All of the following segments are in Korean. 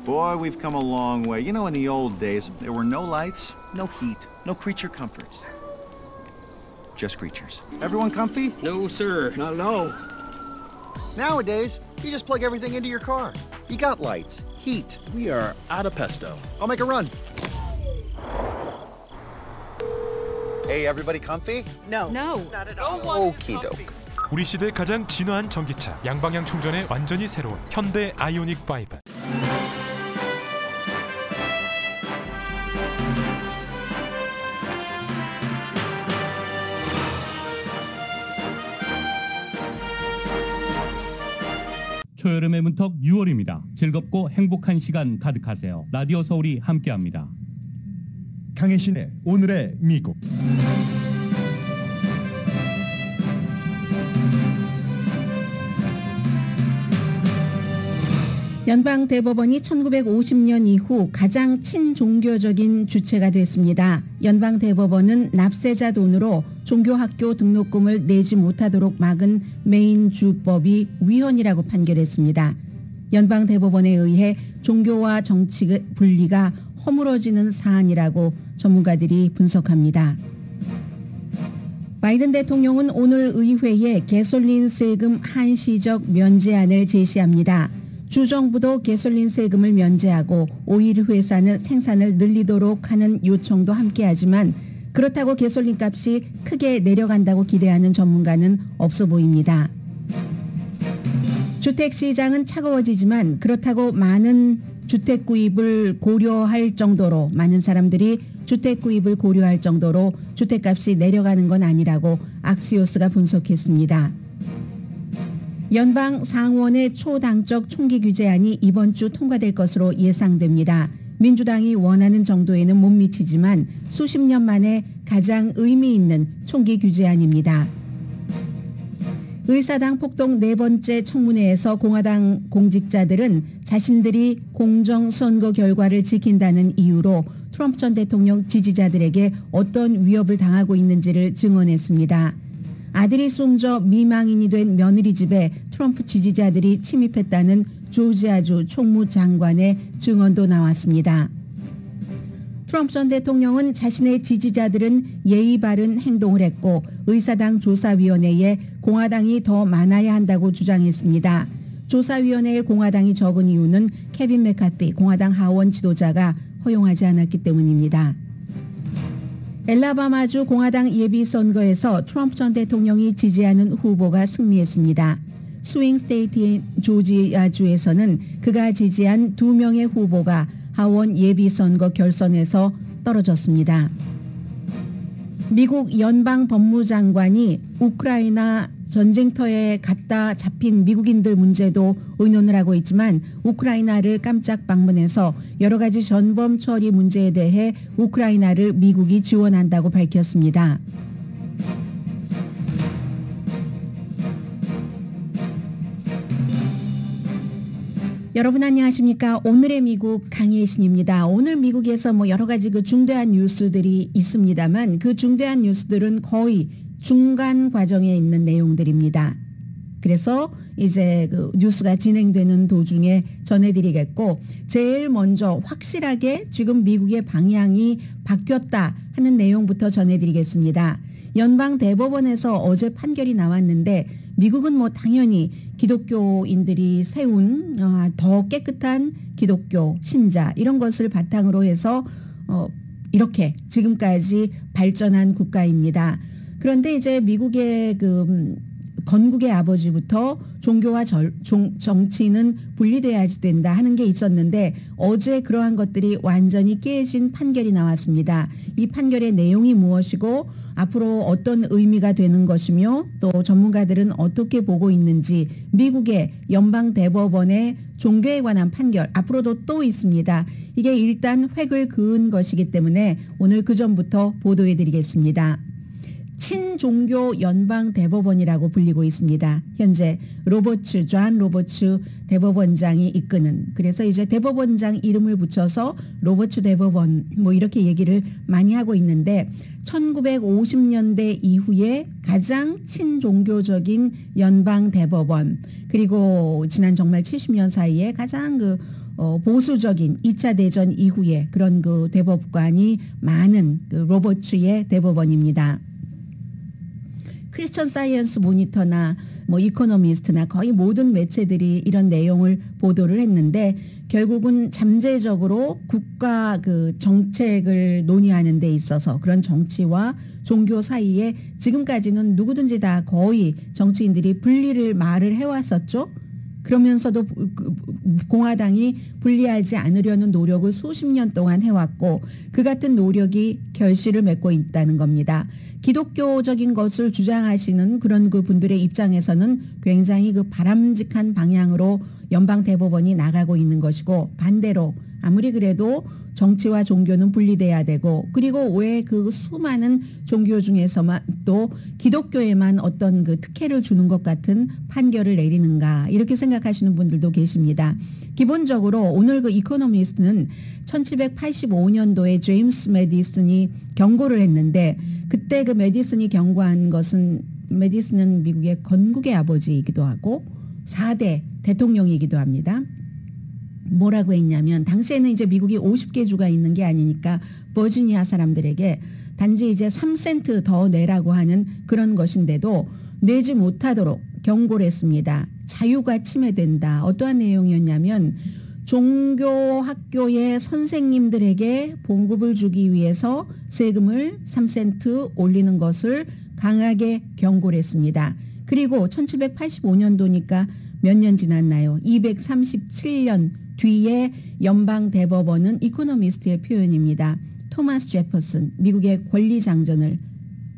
Boy, we've come a long way. You know, in the old days, there were no lights, no heat, no creature comforts. Just creatures. Everyone comfy? No, sir. Not at all. Nowadays, you just plug everything into your car. You got lights, heat. We are out of pesto. I'll make a run. Hey, everybody comfy? No. Not at all. Okie doke. 우리 시대 가장 진화한 전기차, 양방향 충전에 완전히 새로운 현대 아이오닉 5. 초여름의 문턱 6월입니다. 즐겁고 행복한 시간 가득하세요. 라디오 서울이 함께합니다. 강혜신의 오늘의 미국. 연방대법원이 1950년 이후 가장 친종교적인 주체가 됐습니다. 연방대법원은 납세자 돈으로 종교학교 등록금을 내지 못하도록 막은 메인 주법이 위헌이라고 판결했습니다. 연방대법원에 의해 종교와 정치 분리가 허물어지는 사안이라고 전문가들이 분석합니다. 바이든 대통령은 오늘 의회에 가솔린 세금 한시적 면제안을 제시합니다. 주정부도 가솔린 세금을 면제하고 오일 회사는 생산을 늘리도록 하는 요청도 함께하지만 그렇다고 가솔린 값이 크게 내려간다고 기대하는 전문가는 없어 보입니다. 주택시장은 차가워지지만 그렇다고 많은 주택 구입을 고려할 정도로 많은 사람들이 주택 구입을 고려할 정도로 주택값이 내려가는 건 아니라고 악시오스가 분석했습니다. 연방 상원의 초당적 총기 규제안이 이번 주 통과될 것으로 예상됩니다. 민주당이 원하는 정도에는 못 미치지만 수십 년 만에 가장 의미 있는 총기 규제안입니다. 의사당 폭동 네 번째 청문회에서 공화당 공직자들은 자신들이 공정선거 결과를 지킨다는 이유로 트럼프 전 대통령 지지자들에게 어떤 위협을 당하고 있는지를 증언했습니다. 아들이 숨져 미망인이 된 며느리 집에 트럼프 지지자들이 침입했다는 조지아주 총무장관의 증언도 나왔습니다. 트럼프 전 대통령은 자신의 지지자들은 예의 바른 행동을 했고 의사당 조사위원회에 공화당이 더 많아야 한다고 주장했습니다. 조사위원회에 공화당이 적은 이유는 케빈 맥카티 공화당 하원 지도자가 허용하지 않았기 때문입니다. 엘라바마주 공화당 예비선거에서 트럼프 전 대통령이 지지하는 후보가 승리했습니다. 스윙 스테이트인 조지아주에서는 그가 지지한 2명의 후보가 하원 예비선거 결선에서 떨어졌습니다. 미국 연방법무장관이 우크라이나 전쟁터에 갔다 잡힌 미국인들 문제도 의논을 하고 있지만 우크라이나를 깜짝 방문해서 여러 가지 전범 처리 문제에 대해 우크라이나를 미국이 지원한다고 밝혔습니다. 여러분 안녕하십니까? 오늘의 미국 강혜신입니다. 오늘 미국에서 여러 가지 중대한 뉴스들이 있습니다만 그 중대한 뉴스들은 거의 중간 과정에 있는 내용들입니다. 그래서 이제 뉴스가 진행되는 도중에 전해드리겠고 제일 먼저 확실하게 지금 미국의 방향이 바뀌었다 하는 내용부터 전해드리겠습니다. 연방대법원에서 어제 판결이 나왔는데 미국은 당연히 기독교인들이 세운 더 깨끗한 기독교 신자 이런 것을 바탕으로 해서 이렇게 지금까지 발전한 국가입니다. 그런데 이제 미국의 건국의 아버지부터 종교와 정치는 분리돼야 된다 하는 게 있었는데 어제 그러한 것들이 완전히 깨진 판결이 나왔습니다. 이 판결의 내용이 무엇이고 앞으로 어떤 의미가 되는 것이며 또 전문가들은 어떻게 보고 있는지 미국의 연방대법원의 종교에 관한 판결 앞으로도 또 있습니다. 이게 일단 획을 그은 것이기 때문에 오늘 그 전부터 보도해드리겠습니다. 친종교 연방 대법원이라고 불리고 있습니다. 현재 존 로버츠 대법원장이 이끄는, 그래서 이제 대법원장 이름을 붙여서 로버츠 대법원 뭐 이렇게 얘기를 많이 하고 있는데 1950년대 이후에 가장 친종교적인 연방 대법원, 그리고 지난 정말 70년 사이에 가장 보수적인 2차 대전 이후에 그런 그 대법관이 많은 그 로버츠의 대법원입니다. 크리스천 사이언스 모니터나 뭐 이코노미스트나 거의 모든 매체들이 이런 내용을 보도를 했는데 결국은 잠재적으로 국가 그 정책을 논의하는 데 있어서 그런 정치와 종교 사이에 지금까지는 누구든지 다 거의 정치인들이 분리를 말을 해왔었죠. 그러면서도 공화당이 분리하지 않으려는 노력을 수십 년 동안 해왔고 그 같은 노력이 결실을 맺고 있다는 겁니다. 기독교적인 것을 주장하시는 그런 그 분들의 입장에서는 굉장히 그 바람직한 방향으로 연방 대법원이 나가고 있는 것이고, 반대로 아무리 그래도 정치와 종교는 분리돼야 되고, 그리고 왜 그 수많은 종교 중에서만 또 기독교에만 어떤 그 특혜를 주는 것 같은 판결을 내리는가, 이렇게 생각하시는 분들도 계십니다. 기본적으로 오늘 그 이코노미스트는 1785년도에 제임스 메디슨이 경고를 했는데, 그때 그 메디슨이 경고한 것은, 메디슨은 미국의 건국의 아버지이기도 하고 4대 대통령이기도 합니다. 뭐라고 했냐면, 당시에는 이제 미국이 50개 주가 있는 게 아니니까 버지니아 사람들에게 단지 이제 3센트 더 내라고 하는 그런 것인데도 내지 못하도록 경고를 했습니다. 자유가 침해된다. 어떠한 내용이었냐면, 종교 학교의 선생님들에게 봉급을 주기 위해서 세금을 3센트 올리는 것을 강하게 경고를 했습니다. 그리고 1785년도니까 몇 년 지났나요? 237년 뒤에 연방 대법원은 이코노미스트의 표현입니다. 토마스 제퍼슨, 미국의 권리장전을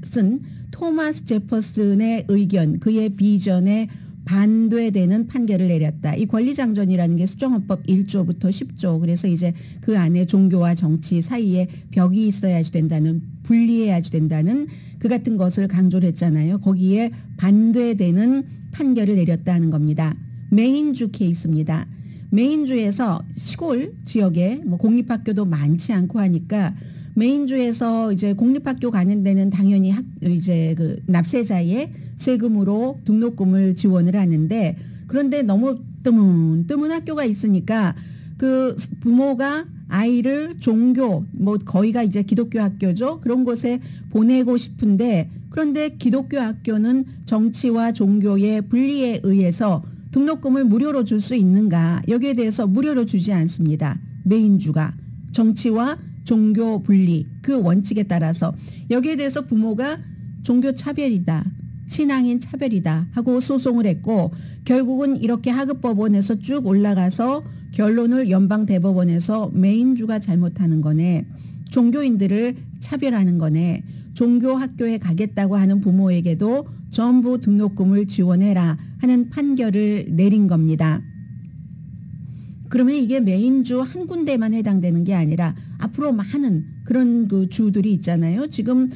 쓴 토마스 제퍼슨의 의견, 그의 비전에 반대되는 판결을 내렸다. 이 권리장전이라는 게 수정헌법 1조부터 10조. 그래서 이제 그 안에 종교와 정치 사이에 벽이 있어야지 된다는, 분리해야지 된다는 그 같은 것을 강조를 했잖아요. 거기에 반대되는 판결을 내렸다는 겁니다. 메인주 케이스입니다. 메인주에서 시골 지역에 뭐 공립학교도 많지 않고 하니까 메인주에서 이제 공립학교 가는 데는 당연히 이제 그 납세자의 세금으로 등록금을 지원을 하는데, 그런데 너무 뜨문 학교가 있으니까 그 부모가 아이를 종교, 뭐 거기가 이제 기독교 학교죠. 그런 곳에 보내고 싶은데, 그런데 기독교 학교는 정치와 종교의 분리에 의해서 등록금을 무료로 줄 수 있는가? 여기에 대해서 무료로 주지 않습니다. 메인주가 정치와 종교 분리, 그 원칙에 따라서 여기에 대해서 부모가 종교 차별이다, 신앙인 차별이다 하고 소송을 했고, 결국은 이렇게 하급법원에서 쭉 올라가서 결론을 연방 대법원에서 메인주가 잘못하는 거네, 종교인들을 차별하는 거네, 종교 학교에 가겠다고 하는 부모에게도 전부 등록금을 지원해라 하는 판결을 내린 겁니다. 그러면 이게 메인주 한 군데만 해당되는 게 아니라 앞으로 많은 그런 그 주들이 있잖아요. 지금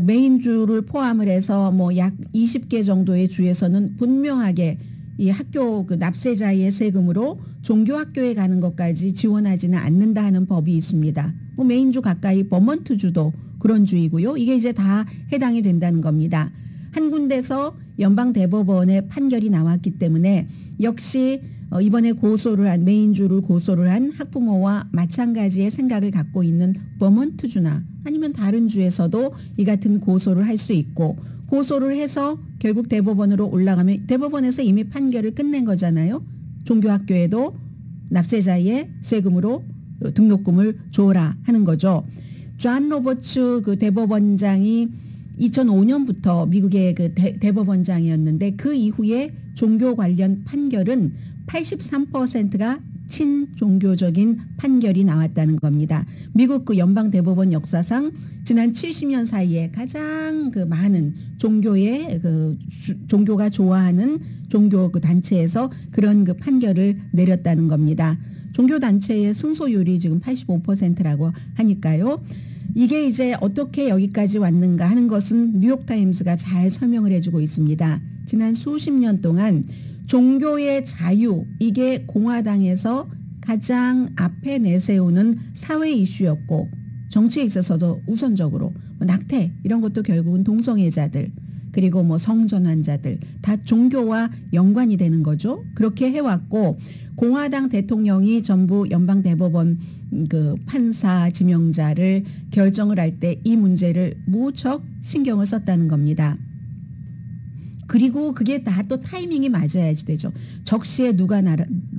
메인주를 포함을 해서 뭐 약 20개 정도의 주에서는 분명하게 이 학교 그 납세자의 세금으로 종교 학교에 가는 것까지 지원하지는 않는다 하는 법이 있습니다. 뭐 메인주 가까이 버먼트주도 그런 주이고요. 이게 이제 다 해당이 된다는 겁니다. 한 군데서 연방 대법원의 판결이 나왔기 때문에 역시 이번에 고소를 한, 메인주를 고소를 한 학부모와 마찬가지의 생각을 갖고 있는 버먼트주나 아니면 다른 주에서도 이 같은 고소를 할 수 있고, 고소를 해서 결국 대법원으로 올라가면 대법원에서 이미 판결을 끝낸 거잖아요. 종교학교에도 납세자의 세금으로 등록금을 줘라 하는 거죠. 존 로버츠 그 대법원장이 2005년부터 미국의 그 대법원장이었는데, 그 이후에 종교 관련 판결은 83%가 친종교적인 판결이 나왔다는 겁니다. 미국 그 연방 대법원 역사상 지난 70년 사이에 가장 그 많은 종교의 그 종교가 좋아하는 종교 그 단체에서 그런 그 판결을 내렸다는 겁니다. 종교 단체의 승소율이 지금 85%라고 하니까요. 이게 이제 어떻게 여기까지 왔는가 하는 것은 뉴욕타임스가 잘 설명을 해주고 있습니다. 지난 수십 년 동안 종교의 자유, 이게 공화당에서 가장 앞에 내세우는 사회 이슈였고 정치에 있어서도 우선적으로 낙태 이런 것도 결국은 동성애자들 그리고 성전환자들 다 종교와 연관이 되는 거죠. 그렇게 해왔고 공화당 대통령이 전부 연방대법원 그 판사 지명자를 결정을 할 때 이 문제를 무척 신경을 썼다는 겁니다. 그리고 그게 다 또 타이밍이 맞아야지 되죠. 적시에 누가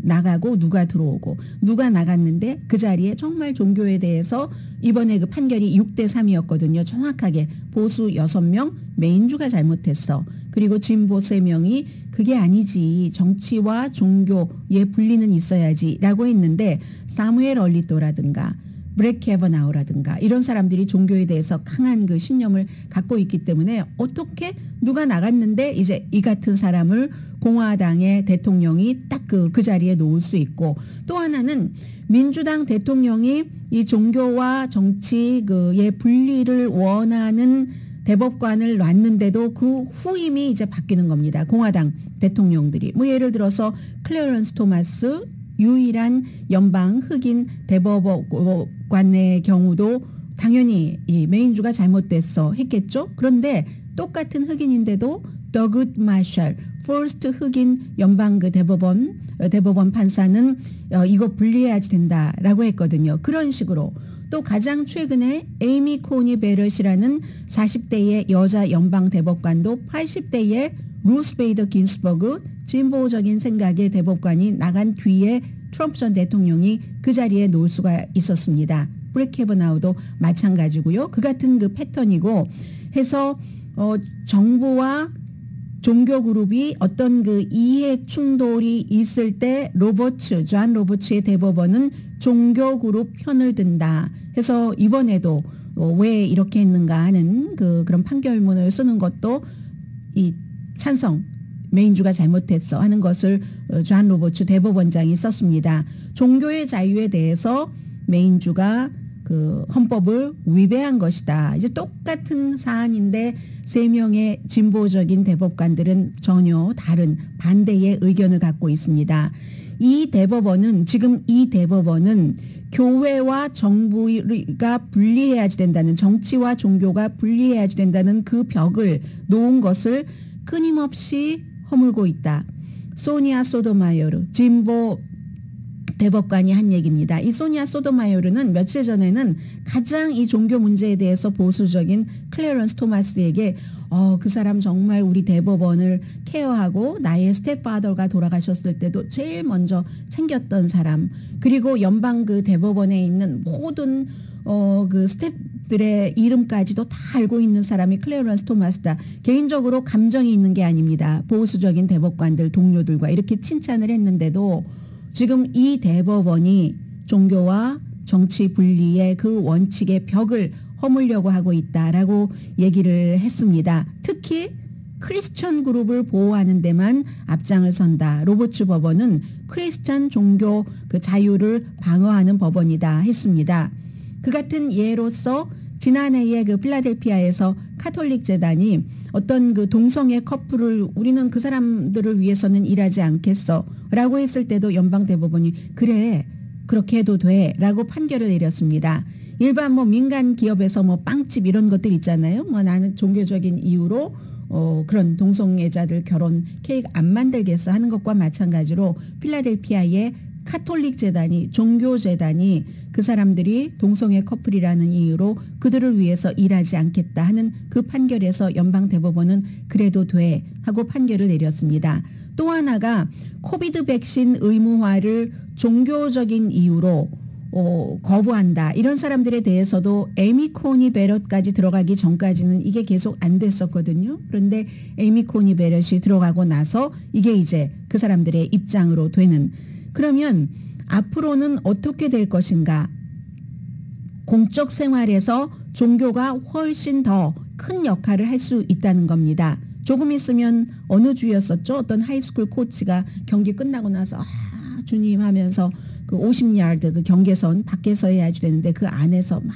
나가고 누가 들어오고 누가 나갔는데 그 자리에 정말 종교에 대해서 이번에 그 판결이 6대 3이었거든요. 정확하게 보수 6명, 메인주가 잘못했어. 그리고 진보 3명이 그게 아니지. 정치와 종교의 분리는 있어야지 라고 했는데 사무엘 얼리토라든가 브렛 캐버나우라든가 이런 사람들이 종교에 대해서 강한 그 신념을 갖고 있기 때문에 어떻게 누가 나갔는데 이제 이 같은 사람을 공화당의 대통령이 딱 그 자리에 놓을 수 있고 또 하나는 민주당 대통령이 이 종교와 정치의 분리를 원하는 대법관을 놨는데도 그 후임이 이제 바뀌는 겁니다. 공화당 대통령들이. 예를 들어서 클래런스 토마스 유일한 연방 흑인 대법관의 경우도 당연히 이 메인주가 잘못됐어 했겠죠. 그런데 똑같은 흑인인데도 더그 마샬 퍼스트 흑인 연방 그 대법원 판사는 이거 분리해야지 된다라고 했거든요. 그런 식으로 또 가장 최근에 에이미 코니 베럿이라는 40대의 여자 연방 대법관도 80대의 루스 베이더 긴스버그 진보적인 생각의 대법관이 나간 뒤에 트럼프 전 대통령이 그 자리에 놓을 수가 있었습니다. 브렛 캐버나우도 마찬가지고요. 그 같은 그 패턴이고 해서 정부와 종교 그룹이 어떤 그 이해 충돌이 있을 때 존 로버츠의 대법원은 종교 그룹 편을 든다. 해서 이번에도 왜 이렇게 했는가 하는 그런 판결문을 쓰는 것도 이 찬성 메인주가 잘못했어 하는 것을 존 로버츠 대법원장이 썼습니다. 종교의 자유에 대해서 메인주가 그 헌법을 위배한 것이다. 이제 똑같은 사안인데 3명의 진보적인 대법관들은 전혀 다른 반대의 의견을 갖고 있습니다. 이 대법원은 교회와 정부가 분리해야지 된다는 정치와 종교가 분리해야지 된다는 그 벽을 놓은 것을 끊임없이 허물고 있다. 소니아 소토마요르 진보 대법관이 한 얘기입니다. 이 소니아 소토마요르는 며칠 전에는 가장 이 종교 문제에 대해서 보수적인 클래런스 토마스에게 그 사람 정말 우리 대법원을 케어하고 나의 스텝파더가 돌아가셨을 때도 제일 먼저 챙겼던 사람 그리고 연방 그 대법원에 있는 모든 그 스텝들의 이름까지도 다 알고 있는 사람이 클래런스 토마스다. 개인적으로 감정이 있는 게 아닙니다. 보수적인 대법관들 동료들과 이렇게 칭찬을 했는데도 지금 이 대법원이 종교와 정치 분리의 그 원칙의 벽을 허물려고 하고 있다라고 얘기를 했습니다. 특히 크리스천 그룹을 보호하는 데만 앞장을 선다. 로버츠 법원은 크리스천 종교 그 자유를 방어하는 법원이다 했습니다. 그 같은 예로서 지난해에 그 필라델피아에서 카톨릭 재단이 어떤 그 동성애 커플을 우리는 그 사람들을 위해서는 일하지 않겠어 라고 했을 때도 연방 대법원이 그래 그렇게 해도 돼 라고 판결을 내렸습니다. 일반 민간 기업에서 빵집 이런 것들 있잖아요. 나는 종교적인 이유로 그런 동성애자들 결혼 케이크 안 만들겠어 하는 것과 마찬가지로 필라델피아의 카톨릭 재단이 종교 재단이 그 사람들이 동성애 커플이라는 이유로 그들을 위해서 일하지 않겠다 하는 그 판결에서 연방 대법원은 그래도 돼 하고 판결을 내렸습니다. 또 하나가 코비드 백신 의무화를 종교적인 이유로 거부한다. 이런 사람들에 대해서도 에이미 코니 베럿까지 들어가기 전까지는 이게 계속 안 됐었거든요. 그런데 에이미 코니 베럿이 들어가고 나서 이게 이제 그 사람들의 입장으로 되는. 그러면 앞으로는 어떻게 될 것인가? 공적 생활에서 종교가 훨씬 더 큰 역할을 할 수 있다는 겁니다. 조금 있으면 어느 주였었죠? 어떤 하이스쿨 코치가 경기 끝나고 나서 주님 하면서 그 50야드 그 경계선 밖에서 해야지 되는데 그 안에서 막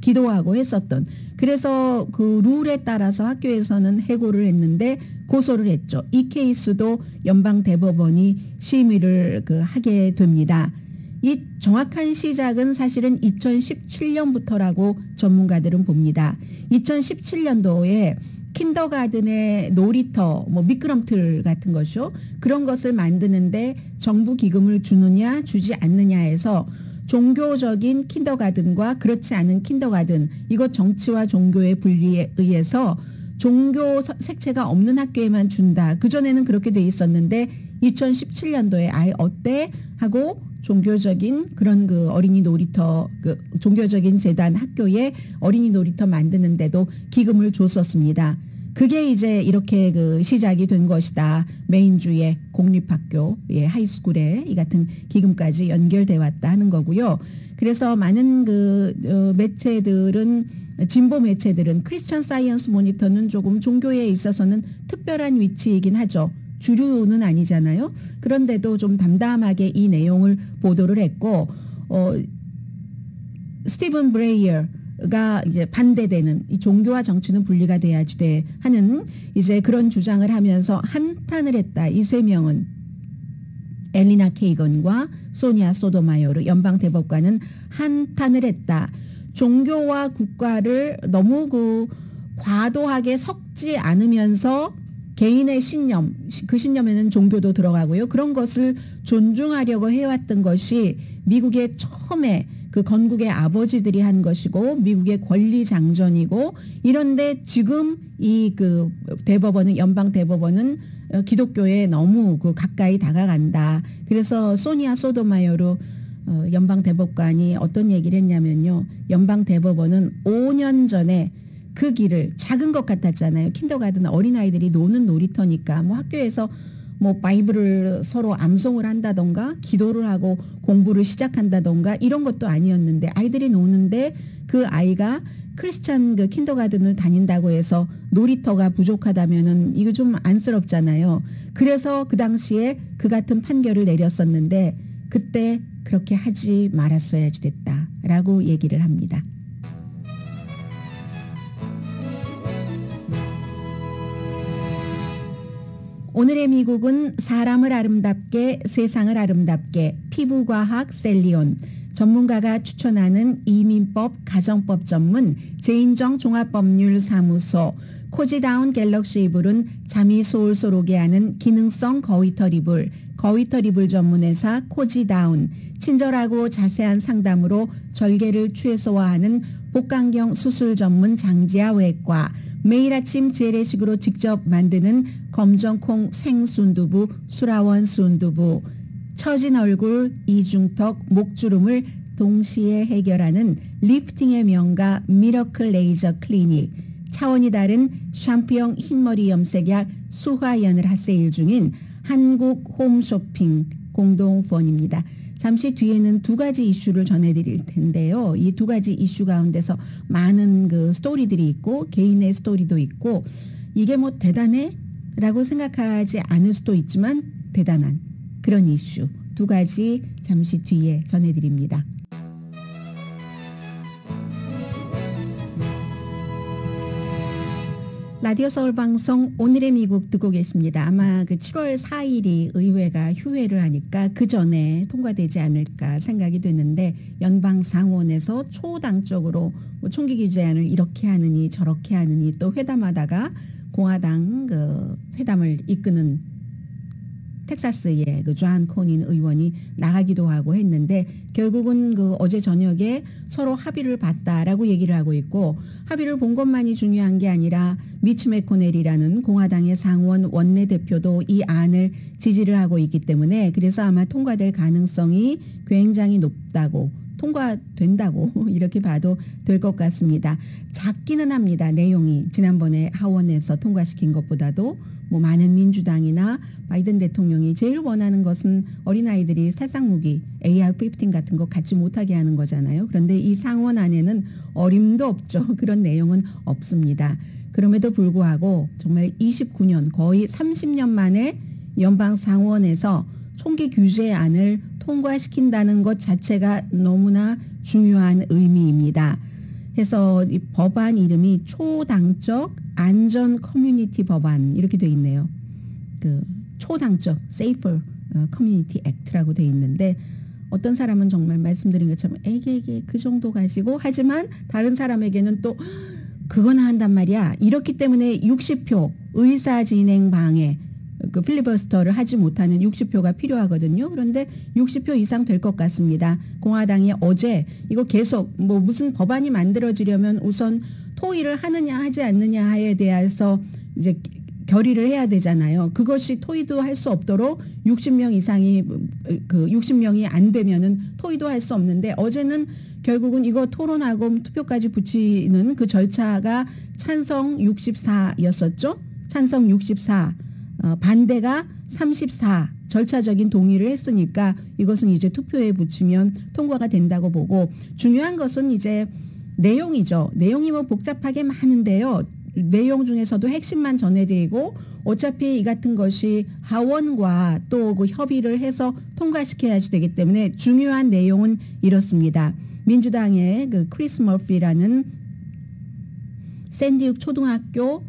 기도하고 했었던. 그래서 그 룰에 따라서 학교에서는 해고를 했는데 고소를 했죠. 이 케이스도 연방대법원이 심의를 하게 됩니다. 이 정확한 시작은 사실은 2017년부터라고 전문가들은 봅니다. 2017년도에 킨더가든의 놀이터, 미끄럼틀 같은 것이요. 그런 것을 만드는데 정부 기금을 주느냐 주지 않느냐에서 종교적인 킨더가든과 그렇지 않은 킨더가든, 이거 정치와 종교의 분리에 의해서 종교 색채가 없는 학교에만 준다. 그전에는 그렇게 돼 있었는데 2017년도에 아예 어때? 하고 종교적인 그런 어린이 놀이터, 종교적인 재단 학교에 어린이 놀이터 만드는데도 기금을 줬었습니다. 그게 이제 이렇게 시작이 된 것이다. 메인주의 공립학교의 하이스쿨에 이 같은 기금까지 연결돼 왔다 하는 거고요. 그래서 많은 매체들은, 진보 매체들은 크리스천 사이언스 모니터는 조금 종교에 있어서는 특별한 위치이긴 하죠. 주류는 아니잖아요. 그런데도 좀 담담하게 이 내용을 보도를 했고, 스티븐 브레이어가 이제 반대되는, 이 종교와 정치는 분리가 돼야지 돼 하는 이제 그런 주장을 하면서 한탄을 했다. 이 세 명은 엘리나 케이건과 소니아 소토마요르 연방 대법관은 한탄을 했다. 종교와 국가를 너무 과도하게 섞지 않으면서 개인의 신념, 그 신념에는 종교도 들어가고요. 그런 것을 존중하려고 해왔던 것이 미국의 처음에 건국의 아버지들이 한 것이고 미국의 권리 장전이고, 이런데 지금 이 대법원은, 연방 대법원은 기독교에 너무 가까이 다가간다. 그래서 소니아 소토마요르 연방 대법관이 어떤 얘기를 했냐면요. 연방 대법원은 5년 전에 그 길을, 작은 것 같았잖아요. 킨더가든 어린아이들이 노는 놀이터니까 학교에서 바이블을 서로 암송을 한다던가 기도를 하고 공부를 시작한다던가 이런 것도 아니었는데, 아이들이 노는데 그 아이가 크리스찬 킨더가든을 다닌다고 해서 놀이터가 부족하다면은 이거 좀 안쓰럽잖아요. 그래서 그 당시에 그 같은 판결을 내렸었는데 그때 그렇게 하지 말았어야지 됐다라고 얘기를 합니다. 오늘의 미국은 사람을 아름답게, 세상을 아름답게, 피부과학 셀리온, 전문가가 추천하는 이민법, 가정법 전문 제인정 종합법률사무소, 코지다운 갤럭시 이불은 잠이 솔솔 오게 하는 기능성 거위털 이불, 거위털 이불 전문회사 코지다운, 친절하고 자세한 상담으로 절개를 최소화하는 복강경 수술 전문 장지아 외과, 매일 아침 재래식으로 직접 만드는 검정콩 생순두부 수라원 순두부, 처진 얼굴, 이중턱, 목주름을 동시에 해결하는 리프팅의 명가 미러클 레이저 클리닉, 차원이 다른 샴푸형 흰머리 염색약 수화연을 핫세일 중인 한국 홈쇼핑 공동후원입니다. 잠시 뒤에는 두 가지 이슈를 전해드릴 텐데요. 이 두 가지 이슈 가운데서 많은 스토리들이 있고 개인의 스토리도 있고, 이게 대단해? 라고 생각하지 않을 수도 있지만 대단한 그런 이슈 두 가지 잠시 뒤에 전해드립니다. 라디오 서울방송 오늘의 미국 듣고 계십니다. 아마 7월 4일이 의회가 휴회를 하니까 그 전에 통과되지 않을까 생각이 되는데, 연방상원에서 초당적으로 총기 규제안을 이렇게 하느니 저렇게 하느니 또 회담하다가 공화당 회담을 이끄는 텍사스의 존 코닌 의원이 나가기도 하고 했는데, 결국은 어제 저녁에 서로 합의를 봤다라고 얘기를 하고 있고, 합의를 본 것만이 중요한 게 아니라 미치 매코넬이라는 공화당의 상원 원내대표도 이 안을 지지를 하고 있기 때문에, 그래서 아마 통과될 가능성이 굉장히 높다고, 통과된다고 이렇게 봐도 될 것 같습니다. 작기는 합니다. 내용이 지난번에 하원에서 통과시킨 것보다도 많은 민주당이나 바이든 대통령이 제일 원하는 것은 어린아이들이 살상무기 AR-15 같은 거 갖지 못하게 하는 거잖아요. 그런데 이 상원 안에는 어림도 없죠. 그런 내용은 없습니다. 그럼에도 불구하고 정말 29년, 거의 30년 만에 연방 상원에서 총기 규제안을 통과시킨다는 것 자체가 너무나 중요한 의미입니다. 해서 이 법안 이름이 초당적 안전 커뮤니티 법안 이렇게 돼 있네요. 그 초당적 Safer Community Act라고 돼 있는데 어떤 사람은 정말 말씀드린 것처럼 에게 그 정도 가지고 하지만 다른 사람에게는 또 그거나 한단 말이야. 이렇기 때문에 60표 의사진행 방해 그 필리버스터를 하지 못하는 60표가 필요하거든요. 그런데 60표 이상 될 것 같습니다. 공화당이 어제 이거 계속 뭐 무슨 법안이 만들어지려면 우선 토의를 하느냐 하지 않느냐에 대해서 이제 결의를 해야 되잖아요. 그것이 토의도 할 수 없도록 60명 이상이 그 60명이 안 되면은 토의도 할 수 없는데 어제는 결국은 이거 토론하고 투표까지 붙이는 그 절차가 찬성 64였었죠. 찬성 64, 반대가 34 절차적인 동의를 했으니까 이것은 이제 투표에 붙이면 통과가 된다고 보고 중요한 것은 이제 내용이죠. 내용이 뭐 복잡하게 많은데요. 내용 중에서도 핵심만 전해드리고 어차피 이 같은 것이 하원과 또 그 협의를 해서 통과시켜야지 되기 때문에 중요한 내용은 이렇습니다. 민주당의 그 크리스 머피라는 샌디욱 초등학교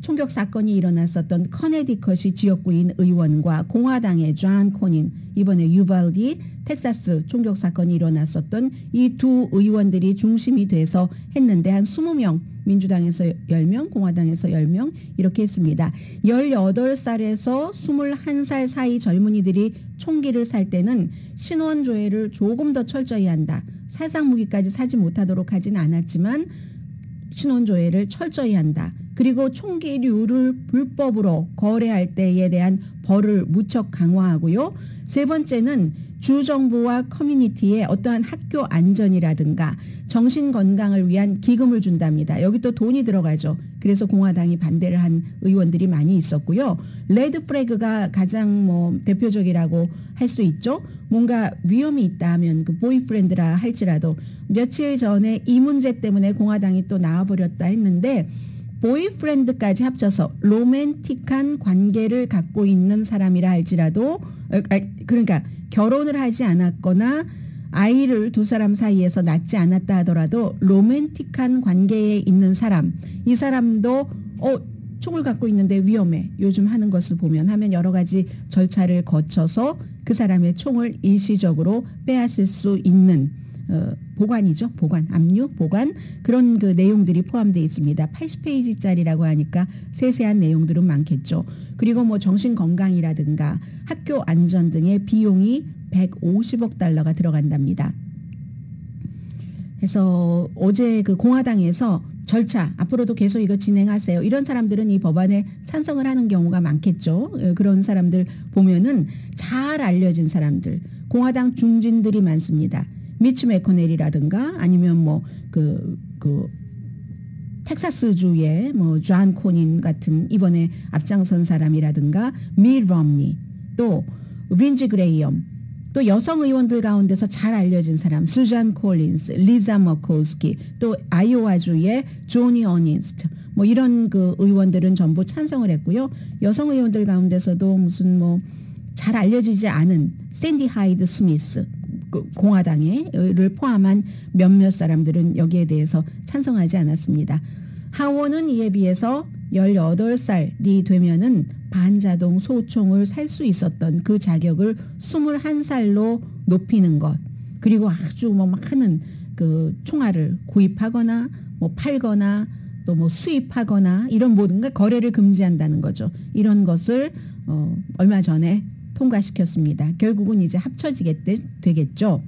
총격 사건이 일어났었던 커네디컷이 지역구인 의원과 공화당의 존 코닌 이번에 유발디 텍사스 총격 사건이 일어났었던 이 두 의원들이 중심이 돼서 했는데 한 20명 민주당에서 10명 공화당에서 10명 이렇게 했습니다. 18살에서 21살 사이 젊은이들이 총기를 살 때는 신원조회를 조금 더 철저히 한다. 살상무기까지 사지 못하도록 하진 않았지만 신원조회를 철저히 한다. 그리고 총기류를 불법으로 거래할 때에 대한 벌을 무척 강화하고요. 세 번째는 주정부와 커뮤니티에 어떠한 학교 안전이라든가 정신건강을 위한 기금을 준답니다. 여기 또 돈이 들어가죠. 그래서 공화당이 반대를 한 의원들이 많이 있었고요. 레드 플래그가 가장 뭐 대표적이라고 할 수 있죠. 뭔가 위험이 있다 하면 그 보이프렌드라 할지라도 며칠 전에 이 문제 때문에 공화당이 또 나와버렸다 했는데 보이프렌드까지 합쳐서 로맨틱한 관계를 갖고 있는 사람이라 할지라도 그러니까 결혼을 하지 않았거나 아이를 두 사람 사이에서 낳지 않았다 하더라도 로맨틱한 관계에 있는 사람 이 사람도 총을 갖고 있는데 위험해 요즘 하는 것을 보면 하면 여러 가지 절차를 거쳐서 그 사람의 총을 일시적으로 빼앗을 수 있는 보관이죠. 보관, 압류, 보관 그런 그 내용들이 포함되어 있습니다. 80페이지짜리라고 하니까 세세한 내용들은 많겠죠. 그리고 뭐 정신건강이라든가 학교 안전 등의 비용이 150억 달러가 들어간답니다. 그래서 어제 그 공화당에서 절차 앞으로도 계속 이거 진행하세요. 이런 사람들은 이 법안에 찬성을 하는 경우가 많겠죠. 그런 사람들 보면은 잘 알려진 사람들 공화당 중진들이 많습니다. 미치 매코넬이라든가 아니면 뭐 텍사스주의 뭐 존 코닌 같은 이번에 앞장선 사람이라든가 밀 럼니 또 린지 그레이엄 또 여성 의원들 가운데서 잘 알려진 사람 수잔 콜린스, 리자 머코스키 또 아이오와주의 조니 어니스트 뭐 이런 그 의원들은 전부 찬성을 했고요. 여성 의원들 가운데서도 무슨 뭐 잘 알려지지 않은 샌디 하이드 스미스 공화당을 포함한 몇몇 사람들은 여기에 대해서 찬성하지 않았습니다. 하원은 이에 비해서 18살이 되면은 반자동 소총을 살 수 있었던 그 자격을 21살로 높이는 것 그리고 아주 뭐 많은 그 총알을 구입하거나 뭐 팔거나 또 뭐 수입하거나 이런 모든 것 거래를 금지한다는 거죠. 이런 것을 얼마 전에 통과시켰습니다. 결국은 이제 합쳐지게 되겠죠.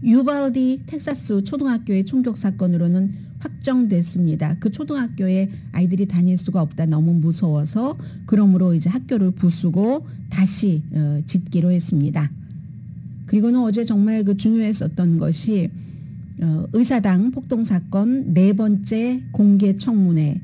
유발디 텍사스 초등학교의 총격 사건으로는 확정됐습니다. 그 초등학교에 아이들이 다닐 수가 없다. 너무 무서워서 그러므로 이제 학교를 부수고 다시 짓기로 했습니다. 그리고는 어제 정말 그 중요했었던 것이 의사당 폭동 사건 4번째 공개 청문회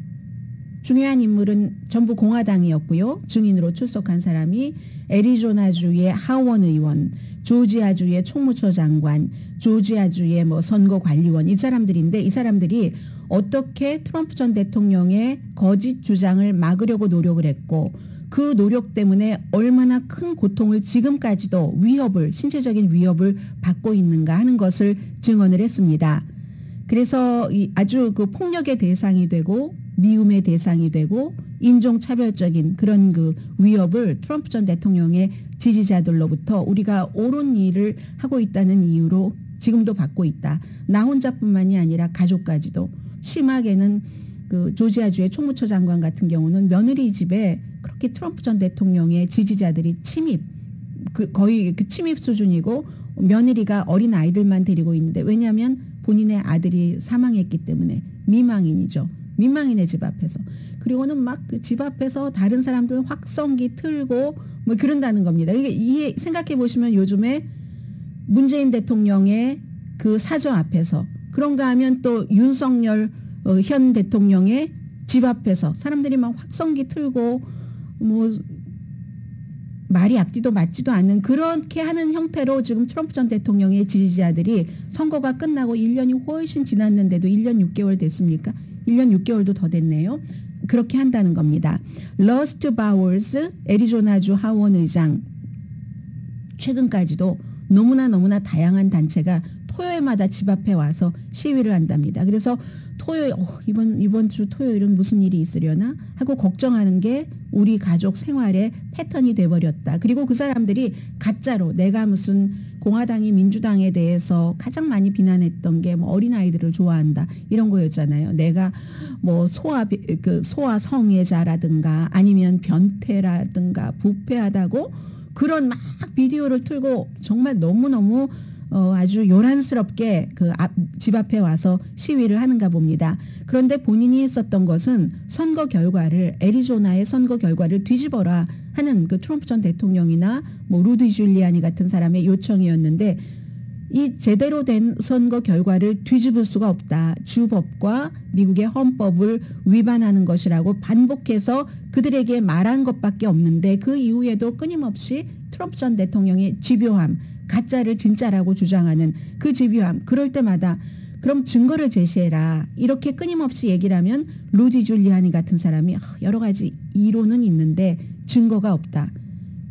중요한 인물은 전부 공화당이었고요. 증인으로 출석한 사람이 애리조나주의 하원 의원, 조지아주의 총무처 장관, 조지아주의 뭐 선거관리원 이 사람들인데 이 사람들이 어떻게 트럼프 전 대통령의 거짓 주장을 막으려고 노력을 했고 그 노력 때문에 얼마나 큰 고통을 지금까지도 신체적인 위협을 받고 있는가 하는 것을 증언을 했습니다. 그래서 아주 그 폭력의 대상이 되고 미움의 대상이 되고 인종차별적인 그런 그 위협을 트럼프 전 대통령의 지지자들로부터 우리가 옳은 일을 하고 있다는 이유로 지금도 받고 있다. 나 혼자뿐만이 아니라 가족까지도. 심하게는 그 조지아주의 총무처 장관 같은 경우는 며느리 집에 그렇게 트럼프 전 대통령의 지지자들이 침입, 거의 그 침입 수준이고 며느리가 어린 아이들만 데리고 있는데 왜냐하면 본인의 아들이 사망했기 때문에 민망인이죠. 민망인의 집 앞에서. 그리고는 막 그 집 앞에서 다른 사람들 확성기 틀고 뭐 그런다는 겁니다. 이게 생각해 보시면 요즘에 문재인 대통령의 그 사저 앞에서 그런가 하면 또 윤석열 현 대통령의 집 앞에서 사람들이 막 확성기 틀고 뭐 말이 앞뒤도 맞지도 않는 그렇게 하는 형태로 지금 트럼프 전 대통령의 지지자들이 선거가 끝나고 1년이 훨씬 지났는데도 1년 6개월 됐습니까? 1년 6개월도 더 됐네요. 그렇게 한다는 겁니다. 러스트 바워스 애리조나주 하원 의장 최근까지도 너무나 다양한 단체가 토요일마다 집 앞에 와서 시위를 한답니다. 그래서 토요일 이번 주 토요일은 무슨 일이 있으려나 하고 걱정하는 게 우리 가족 생활의 패턴이 돼버렸다. 그리고 그 사람들이 가짜로 내가 무슨 공화당이 민주당에 대해서 가장 많이 비난했던 게 뭐 어린아이들을 좋아한다 이런 거였잖아요. 내가 뭐 소아 성애자라든가 아니면 변태라든가 부패하다고 그런 막 비디오를 틀고 정말 너무너무 아주 요란스럽게 그 집 앞에 와서 시위를 하는가 봅니다. 그런데 본인이 했었던 것은 선거 결과를 애리조나의 선거 결과를 뒤집어라 하는 그 트럼프 전 대통령이나 뭐 루디 줄리아니 같은 사람의 요청이었는데 이 제대로 된 선거 결과를 뒤집을 수가 없다. 주법과 미국의 헌법을 위반하는 것이라고 반복해서 그들에게 말한 것밖에 없는데 그 이후에도 끊임없이 트럼프 전 대통령의 집요함 가짜를 진짜라고 주장하는 그 집요함 그럴 때마다 그럼 증거를 제시해라 이렇게 끊임없이 얘기를 하면 루디 줄리아니 같은 사람이 여러 가지 이론은 있는데 증거가 없다.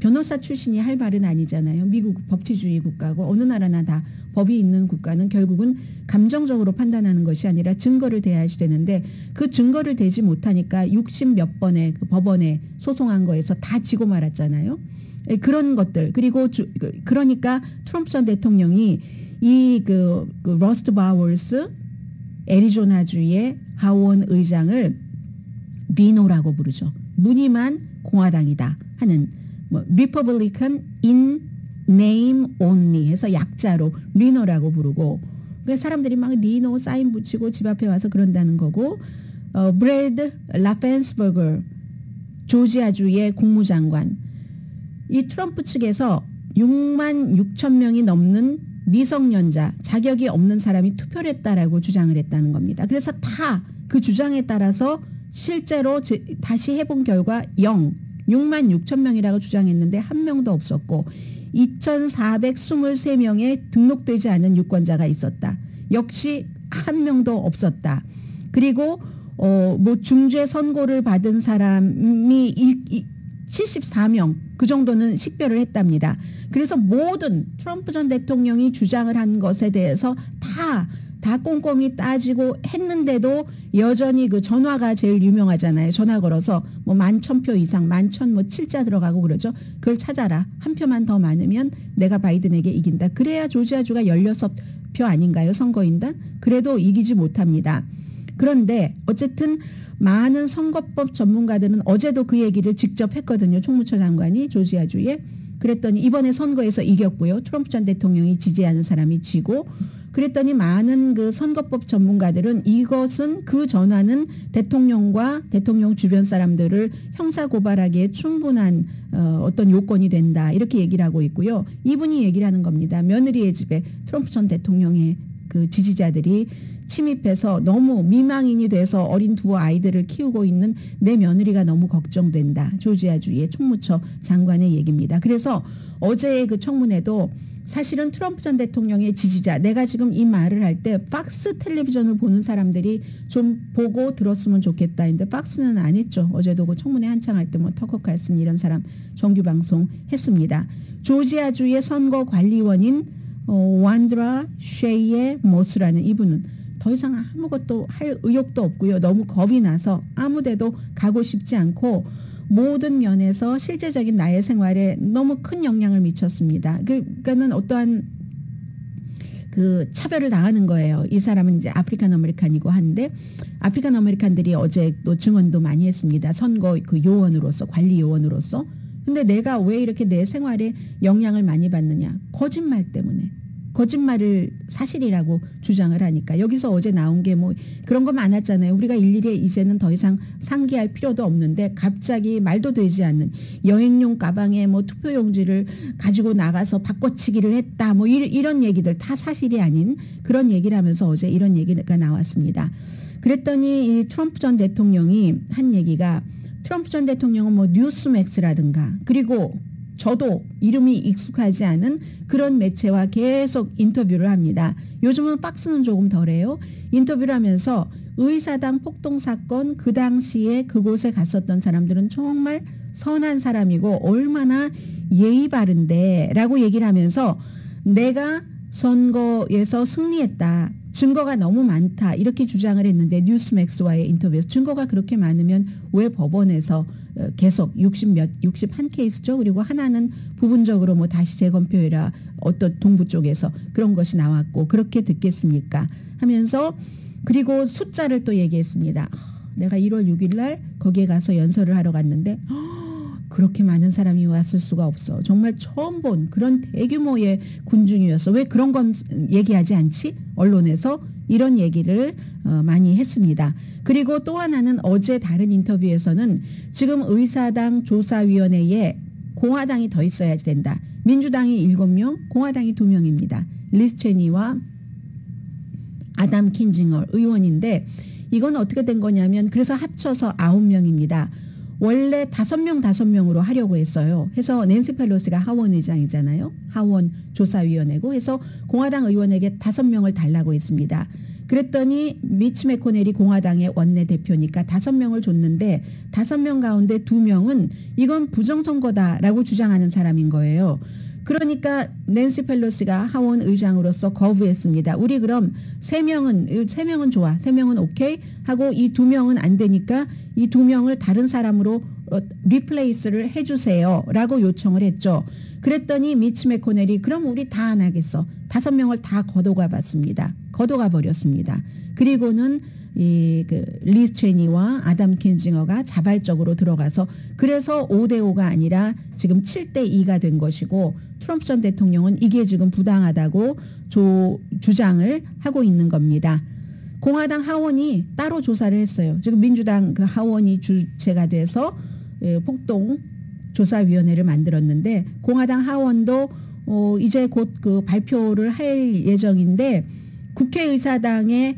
변호사 출신이 할 말은 아니잖아요. 미국 법치주의 국가고 어느 나라나 다 법이 있는 국가는 결국은 감정적으로 판단하는 것이 아니라 증거를 대야지 되는데 그 증거를 대지 못하니까 60몇 번의 그 법원에 소송한 거에서 다 지고 말았잖아요. 그런 것들 그리고 그러니까 트럼프 전 대통령이 이 러스트 바워스 애리조나주의 하원 의장을 리노라고 부르죠. 무늬만 공화당이다 하는 뭐 Republican in name only 해서 약자로 리노라고 부르고 그러니까 사람들이 막 리노 사인 붙이고 집 앞에 와서 그런다는 거고 브래드 라펜스버거 조지아주의 국무장관 이 트럼프 측에서 6만 6천 명이 넘는 미성년자 자격이 없는 사람이 투표를 했다라고 주장을 했다는 겁니다. 그래서 다 그 주장에 따라서 실제로 다시 해본 결과 6만 6천 명이라고 주장했는데 한 명도 없었고 2,423명의 등록되지 않은 유권자가 있었다. 역시 한 명도 없었다. 그리고 뭐 중죄 선고를 받은 사람이 74명 그 정도는 식별을 했답니다. 그래서 모든 트럼프 전 대통령이 주장을 한 것에 대해서 다 꼼꼼히 따지고 했는데도 여전히 그 전화가 제일 유명하잖아요. 전화 걸어서 뭐 11,000표 이상 11,000 뭐 7자 들어가고 그러죠. 그걸 찾아라. 한 표만 더 많으면 내가 바이든에게 이긴다. 그래야 조지아주가 16표 아닌가요? 선거인단. 그래도 이기지 못합니다. 그런데 어쨌든 많은 선거법 전문가들은 어제도 그 얘기를 직접 했거든요. 총무처 장관이 조지아주에. 그랬더니 이번에 선거에서 이겼고요. 트럼프 전 대통령이 지지하는 사람이 지고 그랬더니 많은 그 선거법 전문가들은 이것은 그 전화는 대통령과 대통령 주변 사람들을 형사고발하기에 충분한 어떤 요건이 된다. 이렇게 얘기를 하고 있고요. 이분이 얘기를 하는 겁니다. 며느리의 집에 트럼프 전 대통령의 그 지지자들이 침입해서 너무 미망인이 돼서 어린 두 아이들을 키우고 있는 내 며느리가 너무 걱정된다. 조지아주의 총무처 장관의 얘기입니다. 그래서 어제의 그 청문회도 사실은 트럼프 전 대통령의 지지자 내가 지금 이 말을 할 때 박스 텔레비전을 보는 사람들이 좀 보고 들었으면 좋겠다 했는데 박스는 안 했죠. 어제도 그 청문회 한창 할 때 뭐 터커 칼슨 이런 사람 정규 방송 했습니다. 조지아주의 선거관리원인 완드라 쉐이의 모스라는 이분은 더 이상 아무것도 할 의욕도 없고요. 너무 겁이 나서 아무데도 가고 싶지 않고 모든 면에서 실제적인 나의 생활에 너무 큰 영향을 미쳤습니다. 그러니까는 어떠한 그 차별을 당하는 거예요. 이 사람은 이제 아프리칸 아메리칸이고 한데 아프리칸 아메리칸들이 어제 또 증언도 많이 했습니다. 선거 그 요원으로서 관리 요원으로서. 근데 내가 왜 이렇게 내 생활에 영향을 많이 받느냐? 거짓말 때문에. 거짓말을 사실이라고 주장을 하니까 여기서 어제 나온 게 뭐 그런 거 많았잖아요. 우리가 일일이 이제는 더 이상 상기할 필요도 없는데 갑자기 말도 되지 않는 여행용 가방에 뭐 투표용지를 가지고 나가서 바꿔치기를 했다. 뭐 이런 얘기들 다 사실이 아닌 그런 얘기를 하면서 어제 이런 얘기가 나왔습니다. 그랬더니 이 트럼프 전 대통령이 한 얘기가 트럼프 전 대통령은 뭐 뉴스맥스라든가 그리고 저도 이름이 익숙하지 않은 그런 매체와 계속 인터뷰를 합니다. 요즘은 박스는 조금 덜해요. 인터뷰를 하면서 의사당 폭동 사건 그 당시에 그곳에 갔었던 사람들은 정말 선한 사람이고 얼마나 예의 바른데 라고 얘기를 하면서 내가 선거에서 승리했다. 증거가 너무 많다. 이렇게 주장을 했는데 뉴스맥스와의 인터뷰에서 증거가 그렇게 많으면 왜 법원에서 계속 61케이스죠. 그리고 하나는 부분적으로 뭐 다시 재검표해라. 어떤 동부 쪽에서 그런 것이 나왔고 그렇게 듣겠습니까? 하면서 그리고 숫자를 또 얘기했습니다. 내가 1월 6일 날 거기에 가서 연설을 하러 갔는데 그렇게 많은 사람이 왔을 수가 없어. 정말 처음 본 그런 대규모의 군중이었어. 왜 그런 건 얘기하지 않지? 언론에서 이런 얘기를 많이 했습니다. 그리고 또 하나는 어제 다른 인터뷰에서는 지금 의사당 조사위원회에 공화당이 더 있어야 된다. 민주당이 7명, 공화당이 2명입니다. 리스 체니와 아담 킨징어 의원인데 이건 어떻게 된 거냐면 그래서 합쳐서 9명입니다. 원래 5명으로 하려고 했어요. 해서 낸시 펠로시가 하원 의장이잖아요. 하원 조사위원회고 해서 공화당 의원에게 5명을 달라고 했습니다. 그랬더니 미치 매코넬이 공화당의 원내대표니까 5명을 줬는데 5명 가운데 2명은 이건 부정선거다라고 주장하는 사람인 거예요. 그러니까 낸시 펠로시가 하원 의장으로서 거부했습니다. 우리 그럼 3명은 좋아. 3명은 오케이 하고 이 2명은 안 되니까 이 2명을 다른 사람으로 리플레이스를 해주세요 라고 요청을 했죠. 그랬더니 미치 매코넬이 그럼 우리 다 안 하겠어. 5명을 다 걷어가 봤습니다. 걷어가 버렸습니다. 그리고는 그 리스 체니와 아담 킨징어가 자발적으로 들어가서 그래서 5대5가 아니라 지금 7대2가 된 것이고 트럼프 전 대통령은 이게 지금 부당하다고 주장을 하고 있는 겁니다. 공화당 하원이 따로 조사를 했어요. 지금 민주당 그 하원이 주체가 돼서 폭동 조사위원회를 만들었는데 공화당 하원도 이제 곧 그 발표를 할 예정인데 국회의사당의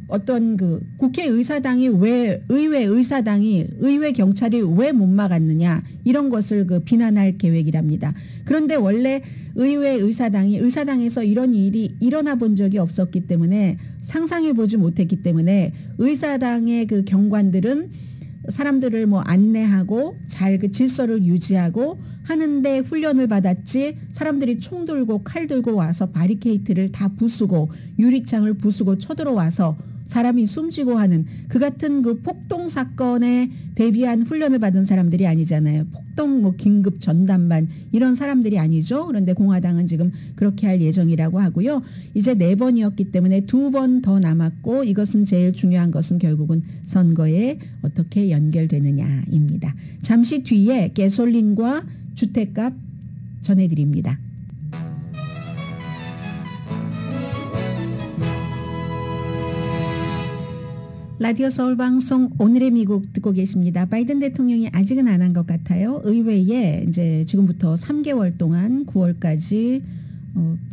어떤 그 국회의사당이 왜 의회 경찰이 왜 못 막았느냐 이런 것을 그 비난할 계획이랍니다. 그런데 원래 의사당에서 이런 일이 일어나 본 적이 없었기 때문에 상상해 보지 못했기 때문에 의사당의 그 경관들은 사람들을 뭐 안내하고 잘 그 질서를 유지하고 하는데 훈련을 받았지 사람들이 총 들고 칼 들고 와서 바리케이트를 다 부수고 유리창을 부수고 쳐들어와서 사람이 숨지고 하는 그 같은 그 폭동 사건에 대비한 훈련을 받은 사람들이 아니잖아요. 폭동 뭐 긴급 전담반 이런 사람들이 아니죠. 그런데 공화당은 지금 그렇게 할 예정이라고 하고요. 이제 4번이었기 때문에 2번 더 남았고 이것은 제일 중요한 것은 결국은 선거에 어떻게 연결되느냐입니다. 잠시 뒤에 가솔린과 주택값 전해드립니다. 라디오 서울 방송 오늘의 미국 듣고 계십니다. 바이든 대통령이 아직은 안 한 것 같아요. 의회에 이제 지금부터 3개월 동안 9월까지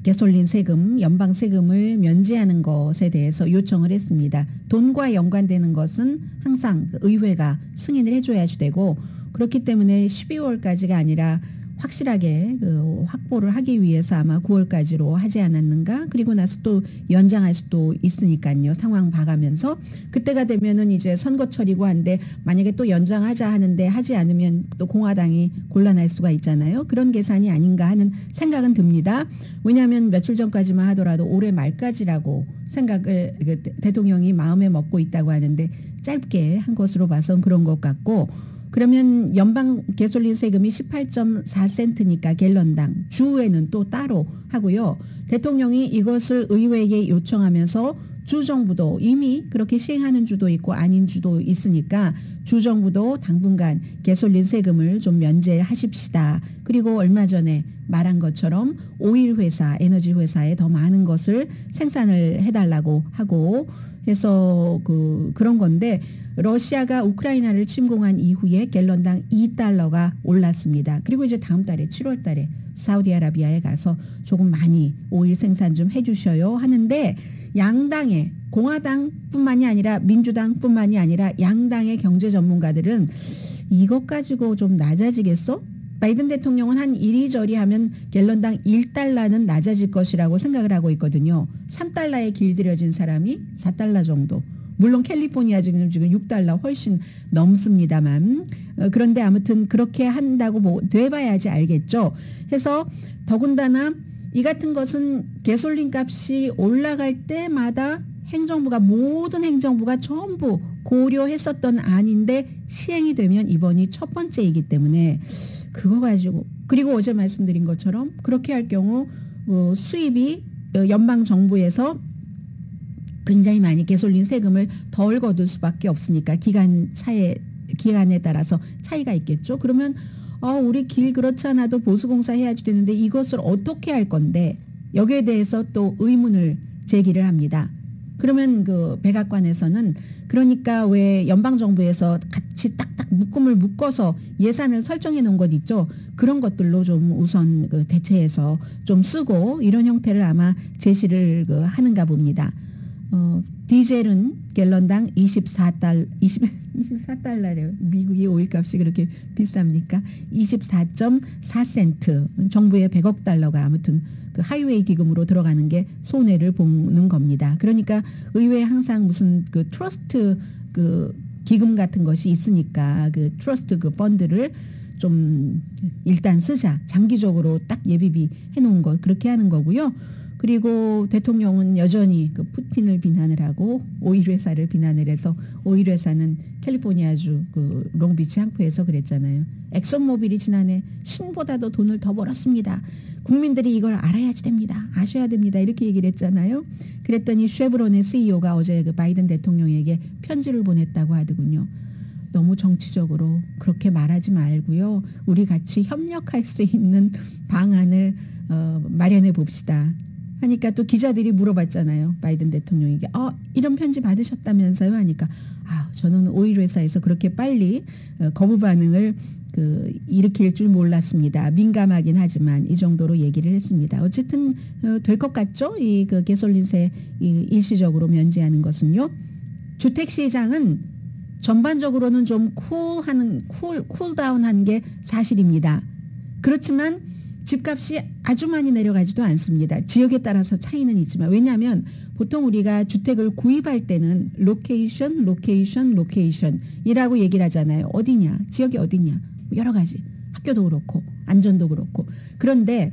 가솔린 세금, 연방 세금을 면제하는 것에 대해서 요청을 했습니다. 돈과 연관되는 것은 항상 의회가 승인을 해줘야지 되고 그렇기 때문에 12월까지가 아니라 확실하게 확보를 하기 위해서 아마 9월까지로 하지 않았는가. 그리고 나서 또 연장할 수도 있으니까요. 상황 봐가면서 그때가 되면은 이제 선거철이고 한데 만약에 또 연장하자 하는데 하지 않으면 또 공화당이 곤란할 수가 있잖아요. 그런 계산이 아닌가 하는 생각은 듭니다. 왜냐하면 며칠 전까지만 하더라도 올해 말까지라고 생각을 대통령이 마음에 먹고 있다고 하는데 짧게 한 것으로 봐선 그런 것 같고, 그러면 연방 가솔린 세금이 18.4센트니까 갤런당, 주에는 또 따로 하고요. 대통령이 이것을 의회에 요청하면서 주정부도 이미 그렇게 시행하는 주도 있고 아닌 주도 있으니까 주정부도 당분간 가솔린 세금을 좀 면제하십시다. 그리고 얼마 전에 말한 것처럼 오일 회사, 에너지 회사에 더 많은 것을 생산을 해달라고 하고 해서 그런 건데, 러시아가 우크라이나를 침공한 이후에 갤런당 2달러가 올랐습니다. 그리고 이제 다음 달에 7월 달에 사우디아라비아에 가서 조금 많이 오일 생산 좀 해주셔요 하는데, 양당의 공화당뿐만이 아니라 민주당뿐만이 아니라 양당의 경제 전문가들은 이것 가지고 좀 낮아지겠어? 바이든 대통령은 한 이리저리 하면 갤런당 1달러는 낮아질 것이라고 생각을 하고 있거든요. 3달러에 길들여진 사람이 4달러 정도. 물론 캘리포니아주는 지금 6달러 훨씬 넘습니다만, 그런데 아무튼 그렇게 한다고 돼봐야지 알겠죠. 해서 더군다나 이 같은 것은 가솔린 값이 올라갈 때마다 모든 행정부가 전부 고려했었던 안인데 시행이 되면 이번이 첫 번째이기 때문에 그거 가지고, 그리고 어제 말씀드린 것처럼 그렇게 할 경우 수입이 연방 정부에서 굉장히 많이 가솔린 세금을 덜 거둘 수밖에 없으니까 기간에 따라서 차이가 있겠죠. 그러면 우리 길 그렇지 않아도 보수공사 해야지 되는데 이것을 어떻게 할 건데, 여기에 대해서 또 의문을 제기를 합니다. 그러면 백악관에서는 그러니까 왜 연방정부에서 같이 딱딱 묶음을 묶어서 예산을 설정해 놓은 것 있죠. 그런 것들로 좀 우선 대체해서 좀 쓰고 이런 형태를 아마 제시를 하는가 봅니다. 디젤은 갤런당 24달러래요. 미국이 오일값이 그렇게 비쌉니까? 24.4센트. 정부의 100억 달러가 아무튼 그 하이웨이 기금으로 들어가는 게 손해를 보는 겁니다. 그러니까 의회에 항상 무슨 트러스트 기금 같은 것이 있으니까 그 트러스트 펀드를 좀 일단 쓰자. 장기적으로 딱 예비비 해놓은 거 그렇게 하는 거고요. 그리고 대통령은 여전히 푸틴을 비난을 하고 오일 회사를 비난을 해서, 오일 회사는 캘리포니아주 롱비치 항구에서 그랬잖아요. 엑슨모빌이 지난해 신보다도 돈을 더 벌었습니다. 국민들이 이걸 알아야지 됩니다. 아셔야 됩니다. 이렇게 얘기를 했잖아요. 그랬더니 쉐브론의 CEO가 어제 바이든 대통령에게 편지를 보냈다고 하더군요. 너무 정치적으로 그렇게 말하지 말고요. 우리 같이 협력할 수 있는 방안을 마련해 봅시다. 하니까 또 기자들이 물어봤잖아요. 바이든 대통령에게 이런 편지 받으셨다면서요 하니까 저는 오일 회사에서 그렇게 빨리 거부 반응을 일으킬 줄 몰랐습니다. 민감하긴 하지만 이 정도로 얘기를 했습니다. 어쨌든 될 것 같죠? 이 가솔린세 일시적으로 면제하는 것은요. 주택시장은 전반적으로는 좀 쿨다운한 게 사실입니다. 그렇지만 집값이 아주 많이 내려가지도 않습니다. 지역에 따라서 차이는 있지만, 왜냐하면 보통 우리가 주택을 구입할 때는 로케이션이라고 얘기를 하잖아요. 어디냐, 지역이 어디냐, 여러 가지, 학교도 그렇고 안전도 그렇고. 그런데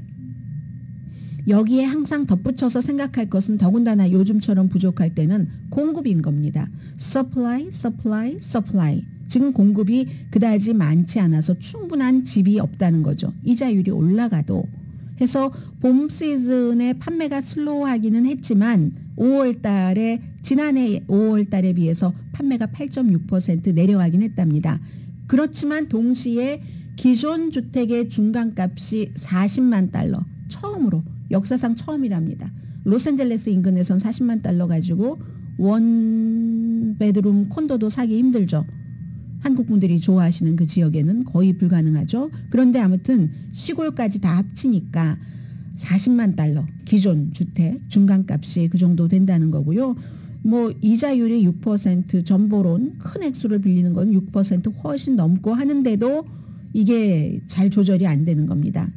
여기에 항상 덧붙여서 생각할 것은 더군다나 요즘처럼 부족할 때는 공급인 겁니다. supply. 지금 공급이 그다지 많지 않아서 충분한 집이 없다는 거죠. 이자율이 올라가도. 해서 봄 시즌에 판매가 슬로우하기는 했지만 지난해 5월 달에 비해서 판매가 8.6% 내려가긴 했답니다. 그렇지만 동시에 기존 주택의 중간값이 40만 달러. 처음으로, 역사상 처음이랍니다. 로스앤젤레스 인근에선 40만 달러 가지고 원 베드룸 콘도도 사기 힘들죠. 한국 분들이 좋아하시는 그 지역에는 거의 불가능하죠. 그런데 아무튼 시골까지 다 합치니까 40만 달러 기존 주택 중간값이 그 정도 된다는 거고요. 이자율이 6%, 전보론 큰 액수를 빌리는 건 6% 훨씬 넘고 하는데도 이게 잘 조절이 안 되는 겁니다.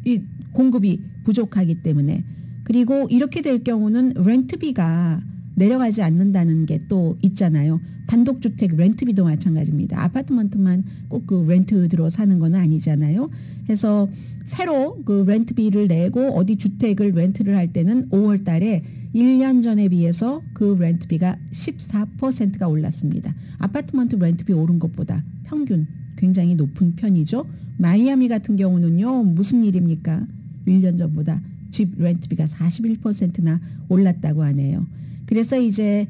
이 공급이 부족하기 때문에. 그리고 이렇게 될 경우는 렌트비가 내려가지 않는다는 게 또 있잖아요. 단독주택 렌트비도 마찬가지입니다. 아파트먼트만 꼭 그 렌트 들어 사는 건 아니잖아요. 그래서 새로 그 렌트비를 내고 어디 주택을 렌트를 할 때는 5월 달에 1년 전에 비해서 그 렌트비가 14%가 올랐습니다. 아파트먼트 렌트비 오른 것보다 평균 굉장히 높은 편이죠. 마이애미 같은 경우는요. 무슨 일입니까? 1년 전보다 집 렌트비가 41%나 올랐다고 하네요. 그래서 이제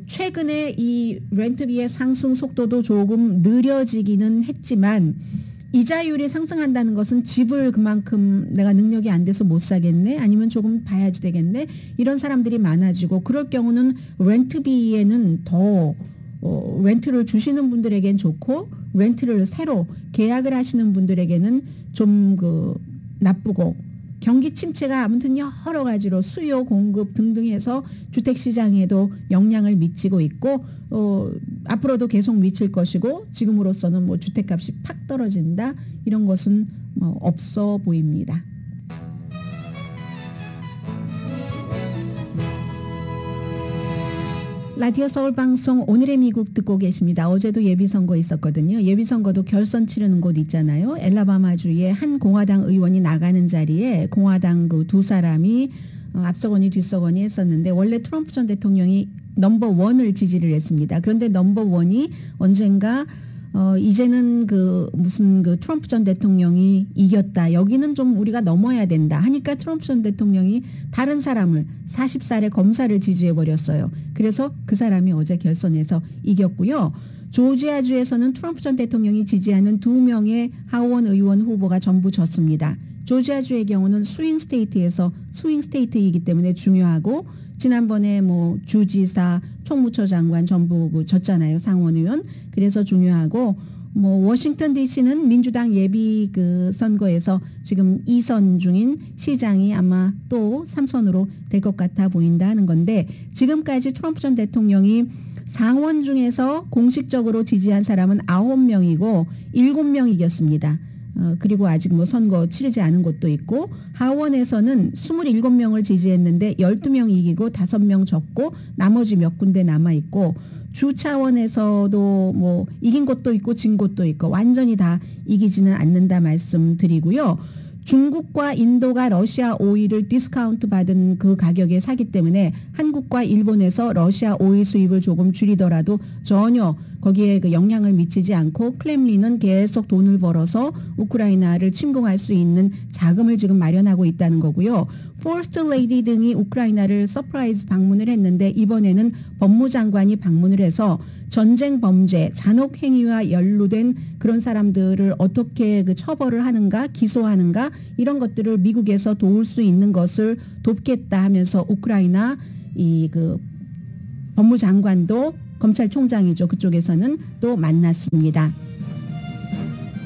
최근에 이 렌트비의 상승 속도도 조금 느려지기는 했지만 이자율이 상승한다는 것은 집을 그만큼 내가 능력이 안 돼서 못 사겠네 아니면 조금 봐야지 되겠네 이런 사람들이 많아지고 그럴 경우는 렌트비에는 더 렌트를 주시는 분들에겐 좋고 렌트를 새로 계약을 하시는 분들에게는 좀 그 나쁘고 경기 침체가 아무튼 여러 가지로 수요 공급 등등 해서 주택시장에도 영향을 미치고 있고 앞으로도 계속 미칠 것이고 지금으로서는 뭐 주택값이 팍 떨어진다 이런 것은 뭐 없어 보입니다. 라디오 서울방송 오늘의 미국 듣고 계십니다. 어제도 예비선거 있었거든요. 예비선거도 결선 치르는 곳 있잖아요. 엘라바마주의 한 공화당 의원이 나가는 자리에 공화당 그 두 사람이 앞서거니 뒤서거니 했었는데 원래 트럼프 전 대통령이 넘버1을 지지를 했습니다. 그런데 넘버1이 언젠가 이제는 그 무슨 그 트럼프 전 대통령이 이겼다. 여기는 좀 우리가 넘어야 된다. 하니까 트럼프 전 대통령이 다른 사람을 40살의 검사를 지지해 버렸어요. 그래서 그 사람이 어제 결선에서 이겼고요. 조지아주에서는 트럼프 전 대통령이 지지하는 2명의 하원 의원 후보가 전부 졌습니다. 조지아주의 경우는 스윙 스테이트에서 스윙 스테이트이기 때문에 중요하고 지난번에 뭐 주지사, 총무처 장관 전부 그 졌잖아요. 상원 의원. 그래서 중요하고 뭐 워싱턴 DC는 민주당 예비 그 선거에서 지금 2선 중인 시장이 아마 또 3선으로 될 것 같아 보인다 하는 건데 지금까지 트럼프 전 대통령이 상원 중에서 공식적으로 지지한 사람은 9명이고 7명 이겼습니다. 그리고 아직 뭐 선거 치르지 않은 곳도 있고 하원에서는 27명을 지지했는데 12명 이기고 5명 졌고 나머지 몇 군데 남아있고 주 차원에서도 뭐 이긴 곳도 있고 진 곳도 있고 완전히 다 이기지는 않는다 말씀드리고요. 중국과 인도가 러시아 오일을 디스카운트 받은 그 가격에 사기 때문에 한국과 일본에서 러시아 오일 수입을 조금 줄이더라도 전혀 거기에 그 영향을 미치지 않고 크렘린은 계속 돈을 벌어서 우크라이나를 침공할 수 있는 자금을 지금 마련하고 있다는 거고요. 포스트 레이디 등이 우크라이나를 서프라이즈 방문을 했는데 이번에는 법무장관이 방문을 해서 전쟁 범죄, 잔혹 행위와 연루된 그런 사람들을 어떻게 그 처벌을 하는가, 기소하는가 이런 것들을 미국에서 도울 수 있는 것을 돕겠다 하면서 우크라이나 이 그 법무장관도 검찰총장이죠. 그쪽에서는 또 만났습니다.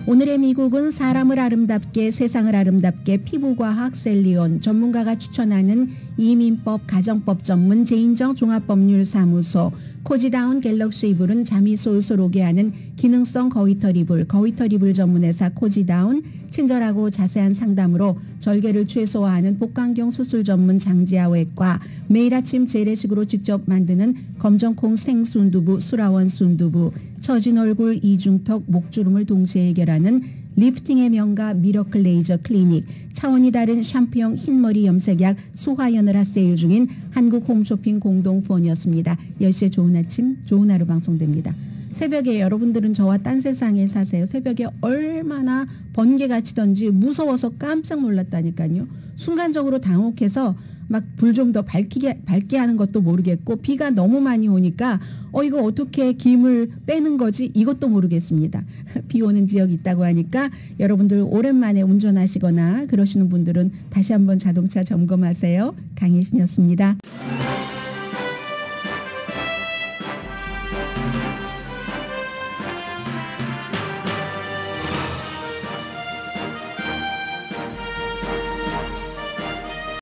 오늘의 미국은 사람을 아름답게 세상을 아름답게 피부과학 셀리온 전문가가 추천하는 이민법 가정법 전문 제인정 종합법률사무소 코지다운 갤럭시 이불은 잠이 솔솔 오게 하는 기능성 거위털 이불 전문회사 코지다운 친절하고 자세한 상담으로 절개를 최소화하는 복강경 수술 전문 장지아외과 매일 아침 재래식으로 직접 만드는 검정콩 생순두부 수라원 순두부 처진 얼굴 이중턱 목주름을 동시에 해결하는 리프팅의 명가 미러클 레이저 클리닉 차원이 다른 샴푸형 흰머리 염색약 소화연을 핫세일 중인 한국 홈쇼핑 공동 후원이었습니다. 10시에 좋은 아침 좋은 하루 방송됩니다. 새벽에 여러분들은 저와 딴 세상에 사세요. 새벽에 얼마나 번개가 치던지 무서워서 깜짝 놀랐다니까요. 순간적으로 당혹해서 막 불 좀 더 밝게 하는 것도 모르겠고 비가 너무 많이 오니까 이거 어떻게 김을 빼는 거지 이것도 모르겠습니다. 비 오는 지역이 있다고 하니까 여러분들 오랜만에 운전하시거나 그러시는 분들은 다시 한번 자동차 점검하세요. 강혜신이었습니다.